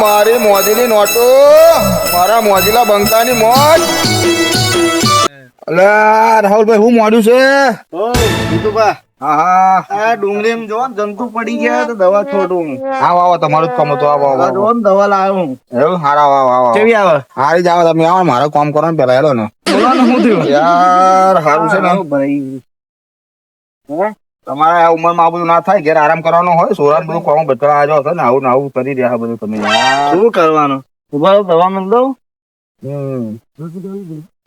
મારી મોજીની નોટો મારા મોજીલા બંકાની મોજ. અલ્યા રાહુલભાઈ હું મોડું છે. હા આ ડુંગળી જો જંતુ પડી ગયા તો દવા છોડું. આવો આવો તમારું જ કામ હતું. આવો આવો જો દવા લાવું. એવું હારા આવો આવો કેવી આવે? હારી જ આવો તમે આવો મારું કામ કરો ને પેલા હેલો ને બોલવાનું શું થયું? યાર સારું છે ને ભાઈ તમારે આ ઉંમરમાં આ બધું ના થાય ઘેર આરામ કરવાનો હોય સોરાન બધું કામ બધા આજો હતો ને આવું ને આવું કરી રહ્યા બધું તમે યાર. શું કરવાનું? ઉભા દવા મળ દઉં.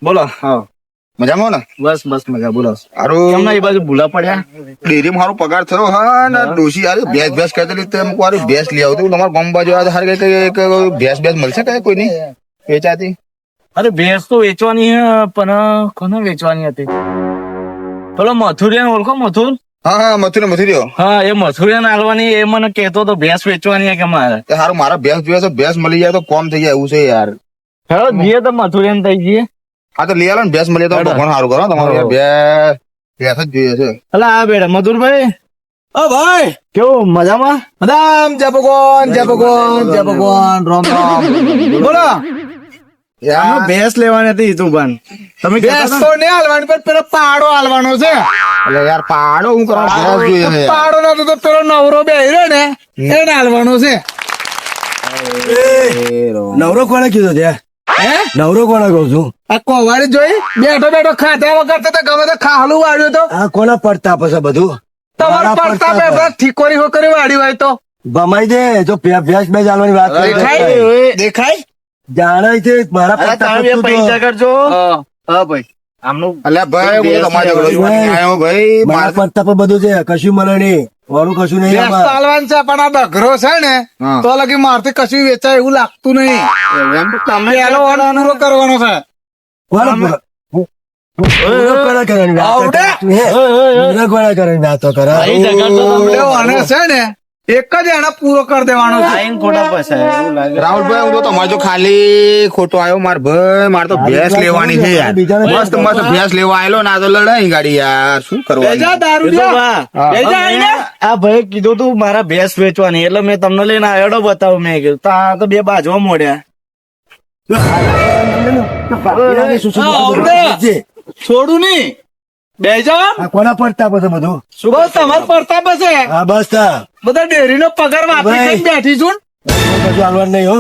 બોલો હા મજામાં ને બસ બસ મજા. બોલો સારું કેમના એ બાજુ ભૂલા પડ્યા? ડેરી મારો પગાર થયો હા ને ડોશી યાર ભેંસ ભેંસ કહેતી તેમ મારી ભેંસ લઈ આવતું તમારા ગામ બાજુ હાર કઈ ભેંસ ભેંસ મળશે કઈ કોઈ નહીં વેચાતી? અરે ભેંસ તો વેચવાની હે પણ કોને વેચવાની હતી? પેલો મથુરિયાને ઓળખો? મથુર? હા હા મથુરી રહ્યો. હા એ મથુરિયાને આલવાની. એ મને કહેતો તો ભેંસ વેચવાની હે કે મારે. સારું મારા ભેંસ જોઈએ તો ભેંસ મળી જાય તો કોમ થઈ જાય એવું છે યાર. હેલો જઈએ તો મથુરિયાને થઈ જઈએ. હા તો લઈ આલો ને ભેંસ મળી તો ભગવાન સારું કરો તમારું યાર ભેંસ જ જોઈએ છે. અલા આ બેટા મધુરભાઈ. ઓ ભાઈ કેવું મજામાં? મદામ જય ભગવાન જય ભગવાન જય ભગવાન રામ રામ. બોલો યાર ભેંસ લેવાની હતી તું પણ તમે ભેંસ તો નહીં હાલવાની પણ પેલો પાડો હાલવાનો છે. એટલે યાર પાડો હું કરવા ભેંસ જોઈએ છે. પાડો ના તો પેલો નવરો બેહી રહ્યો ને એને હાલવાનો છે. નવરો કોને કીધો છે? હે નવરો કોને કઉ છું? આ કોવાડી જોઈ બેઠો બેઠો ખાધા વગર તો ગમે તો ખાહલું વાળ્યું તો આ કોના પડતા પછી બધું તમારે મારા પડતા પડતા બે ઠીકોરી હોકરી વાળી હોય તો ભમાઈ દે. જો ભેંસ બે ચાલવાની વાત કરે છે. દેખાય જાણે છે મારા અરે પડતા તમે પૂછતું પૈસા તો. કરજો. હા ભાઈ આમનું અલ્યા ભાઈ હું તમારે ઝઘડો જોવા નહીં આવ્યો ભાઈ મારા પડતા પર બધું છે. કશું મળે નહીં. વાળું કશું નહીં આમાં. પાલવાન છે પણ આ ડઘરો છે ને તો લગી મારથી કશું વેચાય એવું લાગતું નહીં. તમે પેલો ઓન પૂરો કરવાનો છે. કોને પૂરો? પૂરો કોને કરવાની વાત આવડે? કરે તું હે? પૂરો કોને કરવાની વાતો કરે? ભાઈ ઝઘડો તો ઓલે ઓને છે ને એક જ એને પૂરો કરી દેવાનો છે. આઈને ખોટા પૈસા એવું લાગે. રાહુલભાઈ હું તો તમારે જો ખાલી ખોટો આવ્યો માર ભાઈ મારે તો ભેંસ લેવાની છે યાર. મસ્ત મસ્ત ભેંસ લેવા આવેલો ના તો લડાઈ ગાડી યાર શું કરવાનું. આ ભાઈ કીધું તું મારા ભેંસ વેચવાની એટલે મેં તમને લઈને આવ્યો બતાવું. મેં કીધું તા તો બે બાજવા મોડ્યા. છોડું નહી બે જાવ. આ કોના પડતા પછી બધું? બસ તમારે પડતા પછી હા બસ તા બધા ડેરી નો પગાર વાપરી ભાઈ. કરીને બેઠી છું. કશું હાલવાનું નહીં હો.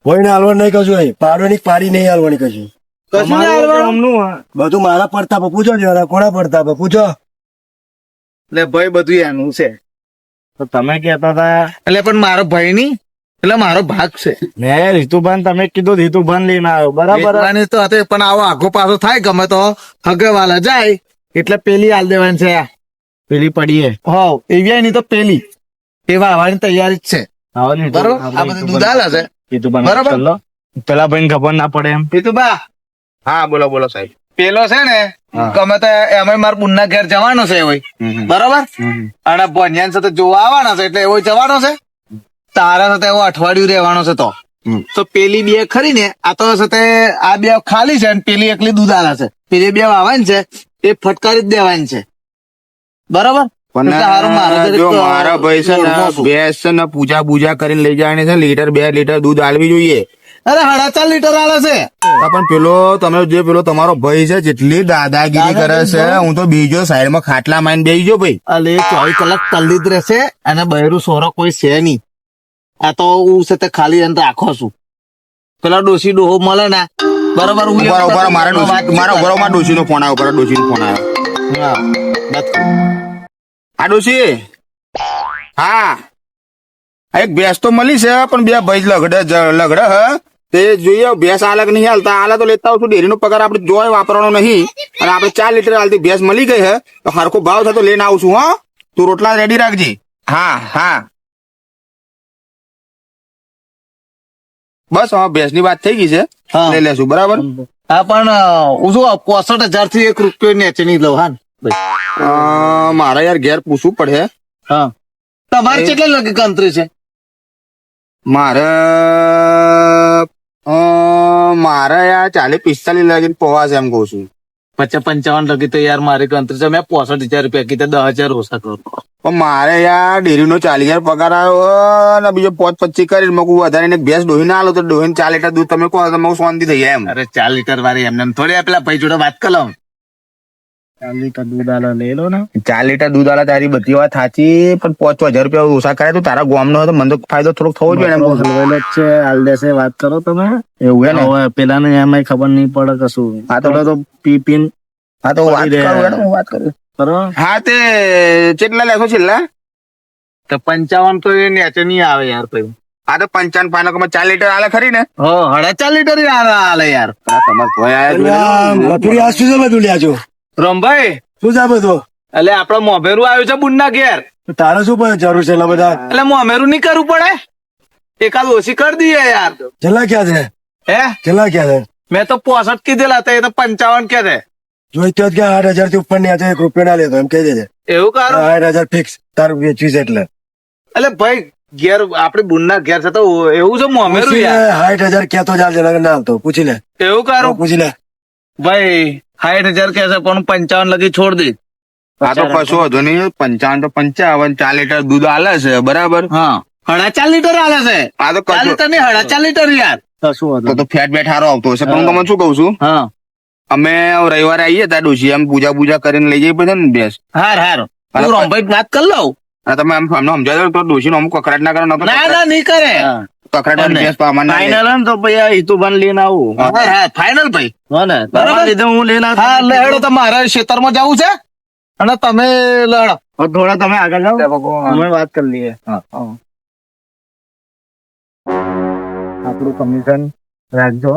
કોઈને હાલવાનું નહીં કશું નહીં. પાડવાની પાડી નહીં હાલવાની કશું. કશું નહીં હાલવાનું. બધું મારા પડતા પર પૂછો જરા. કોના પડતા પર પૂછો? એટલે ભાઈ બધું એનું છે. તો તમે કેતા હતા એટલે પણ મારો ભાઈ ની એટલે મારો ભાગ છે. ને રીતુભાન તમે કીધું રીતુભાન લઈને આવ્યો બરાબર. વેચવાની તો હતી પણ આવો આખો પાછો થાય ગમે તો હગેવાલા જાય એટલે પેલી હાલ દેવાની છે. પેલી પડીએ હોવ એવી ની તો પેલી એવા આવવાની તૈયારી જ છે. બરોબર આ બધું દૂધ હાલે છે. રીતુભાન બરાબર. ચલો પેલા ભાઈ ખબર ના પડે એમ. પીતુબા હા બોલો બોલો સાહેબ. પેલો છે ને ગમે તો એમાં મારા બુનના ઘેર જવાનો છે એવો બરોબર અને ભણ્યાન સાથે જોવા આવવાનો છે એટલે એવો જવાનો છે. તારા સાથે એવો અઠવાડિયું રહેવાનો છે તો પેલી બે ખરી ને આ તો સાથે આ બે ખાલી છે અને પેલી એકલી દૂધ આલે છે. પેલી બે આવવાની છે એ ફટકારી જ દેવાની છે બરોબર. એટલે હારું મારા ઘરે જો તો મારા ભાઈ છે ને ઓળખું છું. ભેંસ છે ને પૂજા પૂજા કરીને લઈ જવાની છે લીટર 2 લીટર દૂધ આલવી જોઈએ. અરે 4.5 લીટર આલે છે. પણ પેલો તમે જે પેલો તમારો ભાઈ છે જેટલી દાદાગીરી કરે છે હું તો બીજો સાઈડ માં ખાટલા માઈને બેસી ગયો ભાઈ. અલે 24 કલાક તલ્લી જ રહેશે અને બહેરું સોરો કોઈ છે નહીં. આ તો હું છે તે ખાલી એને રાખો છું. પેલા ડોસી ડોહો મળે ને બરોબર હું ઉભા રહો, ઉભા રહો, મારા ડોશી નો ફોન આવ્યો મારા ડોશી નો ફોન આવ્યો. હા, બસ. આ ડોશી હા આ એક ભેંસ તો મળી છે પણ બે ભાઈ લગડે હ તે જોઈએ ભેંસ આલે કે નહીં હાલતા. આલે તો લેતા આવશું. ડેરી નો પગાર આપડે જોય વાપરવાનો નહીં અને આપડે 4 લીટર હાલતી ભેંસ મળી ગઈ હે તો હરખો ભાવ થતો લઈને આવશું. હા તું રોટલા રેડી રાખજે. હા હા બસ હવે ભેંસ ની વાત થઈ ગઈ છે હા. લઈ લેશું બરાબર. હા પણ હું શું 65,000 થી 1 રૂપિયો નીચે નહીં લઉં. હા મારા યાર ઘેર પૂછવું પડે. હા તમારે કેટલા લગી કંત્રી છે? મારે મારે યાર 40-45 લાગીને પોવા છે એમ કઉ છું. પછી 55 લગી તો યાર મારી ગણતરી છે મેં 65,000 રૂપિયા કીધા 10,000 ઓછા કરો પણ મારે યાર ડેરીનો 40,000 પગાર આવ્યો ને બીજો 5-25 કરી મકું વધારે ને ભેંસ ડોહી ના આલો તો ડોહી 4 લીટર દૂધ તમે કહો તો મકું શાંતિ થઈ જાય એમ. અરે 4 લીટર વાળી એમને એમ થોડી આ પેલા ભાઈ જોડે વાત કરો 4 લીટર દૂધ આલે લઈ લો ને. 4 લીટર દૂધ આલે તારી બધી વાત સાચી પણ 5,000 રૂપિયા ઓછા કરે તો તારા ગામનો હોય તો મને તો ફાયદો થોડોક થવો જોઈએ ને એમ કહું છું. હલવેલો જ છે હાલ દેશે વાત કરો તમે. એવું હે ને? હવે પેલાને એમાંય ખબર નહીં પડે કશું. હા તો- પેલો તો પી પીન હા તો વાત પડી કરું રહે. હેડો, હું વાત કરું. કરો. હા તે કેટલા લેખો છેલ્લા? તો 55 તો એ નેચે નહીં આવે યાર ભાઈ આ તો 55 પાનકોમાં 4 લીટર આલે ખરી ને? હો 4.5 લીટર યાર આલે યાર આ તમાર ભોય આયા અલ્યા, જોઈ લો. મથુરી આ શું છે બધું લ્યા છો? રમભાઈ શું છે આ બધું? એટલે આપડે મોભેરું આવ્યું છે બુનના ઘેર તો તારે શું પણ જરૂર છે એટલા બધા? એટલે મોમેરું નહીં કરવું પડે એકાદ ઓછી કરી દઈએ યાર છેલ્લા ક્યાં છે? હે છેલ્લા ક્યાં છે? મેં તો 65 કીધેલા હતા એ તો 55 કે છે જોઈતો જ કે 8,000 થી ઉપર ની આ 1 રૂપિયા ના લેતો એમ કહી દેજે. એવું કરું 8,000 ફિક્સ તાર વેચવી છે એટલે. એટલે ભાઈ ઘેર આપડે બુનના ઘેર છે તો એવું છે મોમેરું પૂછી લે, યાર 60,000 ક્યાં તો ચાલશે નકર ના આવતો. પૂછી લે, એવું કરું પૂછી લે. ભાઈ 60,000 કે છે પણ 55 લગી છોડ દે આ તો કશો હતો નહીં 55 તો 55 4 લીટર દૂધ આલે છે બરાબર. હા 4.5 લીટર આલે છે આ તો 4 કશો લીટર નહીં 4.5 લીટર યાર કશું હતું. તો ફેટ બેટ હારો આવતો હશે પણ હું તમને શું કઉ છું હા અમે રવિવારે આવીએ ત્યાં ડોશી એમ પૂજા કરીને લઈ જઈએ પછી ને ભેંસ હાર અને રમભાઈ વાત કરી લઉં અને તમે એમ અમને સમજાવો તો ડોશી નો અમુક કકડાટ ના કરો ન તો ના ના નહીં કરે કકડાટ વાળી ભેંસ તો અમારે ના લે. ફાઇનલ હે ને તો પછી આ હિતુભાન લઈને આવું. હા ફાઇનલ ભાઈ હો ને તમારા લીધે હું લઈને આવું. હા એટલે હેડો તમારે ખેતરમાં જવું છે અને તમે લડો હવે થોડા તમે આગળ જાઓ અમે વાત કરી લઈએ. આપણું કમિશન રાખજો.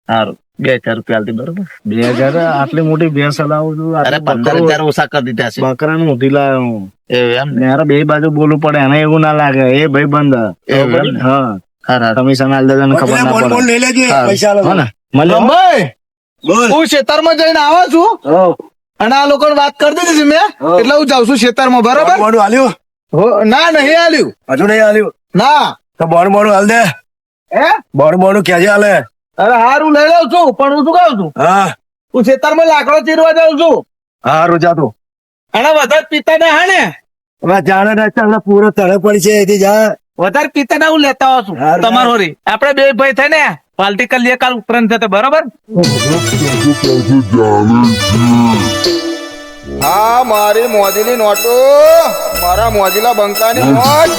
સારું 2,000 રૂપિયા આલતી બરોબર 2,000 આટલી મોટી ભેંસ હલાવું છું. અરે આટલું 15,000 ઓછા કરી દીધા છે બકરાનું ઊંધી લાવ્યો હું. એવું એમ ને મારે બે બાજુ બોલવું પડે એને એવું ના લાગે એ ભાઈ બંધ. એવું એમ ને? હા હાર કમિશન આલ દેજો ને ખબર ના બોલ બોલ પડે. લઈ લેજે હા. પૈસા હો આલો. ને મળ્યો. રમભાઈ બોલ. હું ખેતરમાં જઈને આવો છું હો. અને આ લોકોને વાત કરી દીધી છે મેં એટલે હું જાઉં છું ખેતરમાં બરોબર મોડું હાલ્યું? ના નહીં આલ્યું હજુ નહીં હાલ્યું? ના તો મોડું હાલ દે. હે મોડું ક્યાં હાલે? અરે હારું લઈ લઉં છું પણ હું શું કહું છું હા હું ખેતરમાં લાકડો ચીરવા જાઉં છું હારું જાતું. અને વધારે પિતા ના હા ને હવે જાણે ના ચાલે પૂરો તળે પડી છે એથી જા. વધારે પિતા ના હું લેતા આવું છું હારું. તમારો રી આપડે બે ભાઈ થઈને પાર્ટી કરી લઈએ કાલ ઉપરાંત થતે બરોબર હા મારી મોજીની નોટો મારા મોજીલા બંકાની નોટ